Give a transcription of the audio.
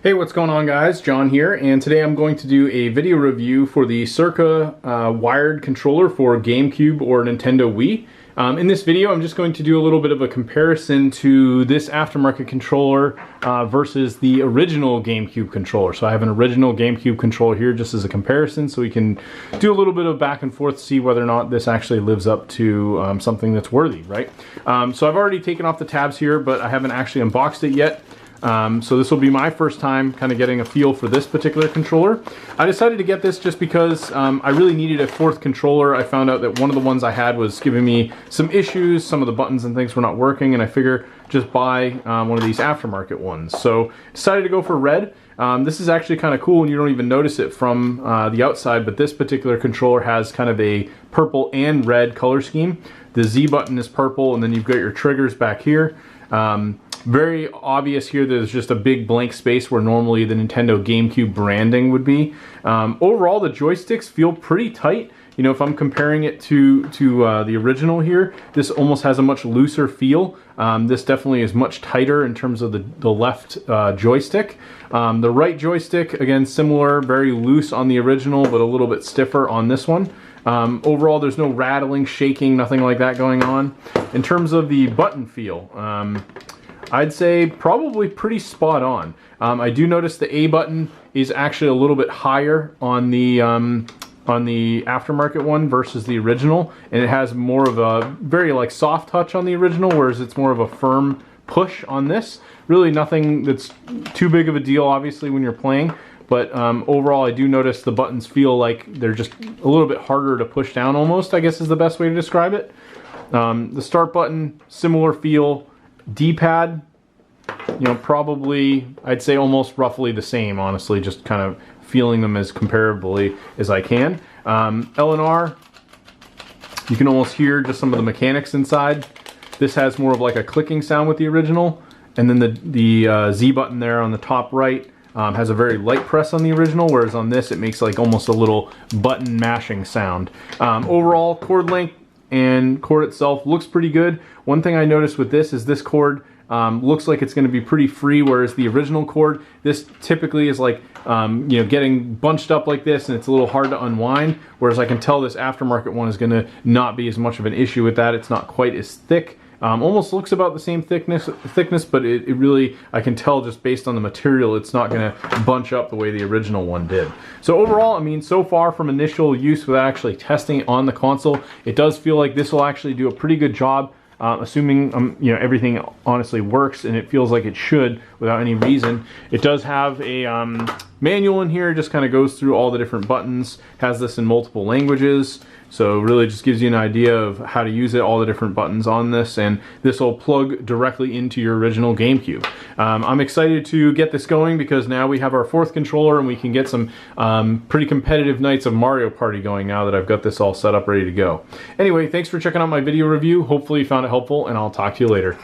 Hey, what's going on guys? John here, and today I'm going to do a video review for the Cirka wired controller for GameCube or Nintendo Wii. In this video I'm just going to do a little bit of a comparison to this aftermarket controller versus the original GameCube controller. So I have an original GameCube controller here just as a comparison, so we can do a little bit of back and forth, see whether or not this actually lives up to something that's worthy, right? So I've already taken off the tabs here, but I haven't actually unboxed it yet. So this will be my first time kind of getting a feel for this particular controller. I decided to get this just because I really needed a fourth controller. I found out that one of the ones I had was giving me some issues. Some of the buttons and things were not working, and I figure just buy one of these aftermarket ones. So decided to go for red. This is actually kind of cool, and you don't even notice it from the outside, but this particular controller has kind of a purple and red color scheme. The Z button is purple, and then you've got your triggers back here. Very obvious here, there's just a big blank space where normally the Nintendo GameCube branding would be. Overall, the joysticks feel pretty tight. You know, if I'm comparing it to the original here, this almost has a much looser feel. This definitely is much tighter in terms of the left joystick. The right joystick, again, similar, very loose on the original, but a little bit stiffer on this one. Overall, there's no rattling, shaking, nothing like that going on. In terms of the button feel, I'd say probably pretty spot on. I do notice the A button is actually a little bit higher on the aftermarket one versus the original, and it has more of a very like soft touch on the original, whereas it's more of a firm push on this. Really nothing that's too big of a deal, obviously, when you're playing. But overall, I do notice the buttons feel like they're just a little bit harder to push down almost, I guess is the best way to describe it. The start button, similar feel. D-pad, you know, probably, I'd say almost roughly the same, honestly, just kind of feeling them as comparably as I can. L and R, you can almost hear just some of the mechanics inside. This has more of like a clicking sound with the original. And then the Z button there on the top right has a very light press on the original, whereas on this it makes like almost a little button mashing sound. Overall, cord length and cord itself looks pretty good. One thing I noticed with this is this cord looks like it's going to be pretty free, whereas the original cord, this typically is like you know, getting bunched up like this, and it's a little hard to unwind, whereas I can tell this aftermarket one is going to not be as much of an issue with that. It's not quite as thick. Almost looks about the same thickness, but it really, I can tell just based on the material, it's not going to bunch up the way the original one did. So overall, I mean, so far from initial use with actually testing it on the console, it does feel like this will actually do a pretty good job. Assuming you know, everything honestly works, and it feels like it should without any reason. It does have a manual in here, just kind of goes through all the different buttons, has this in multiple languages, so really just gives you an idea of how to use it, all the different buttons on this, and this will plug directly into your original GameCube. I'm excited to get this going because now we have our fourth controller and we can get some pretty competitive nights of Mario Party going now that I've got this all set up ready to go. Anyway, thanks for checking out my video review. Hopefully you found it helpful, and I'll talk to you later.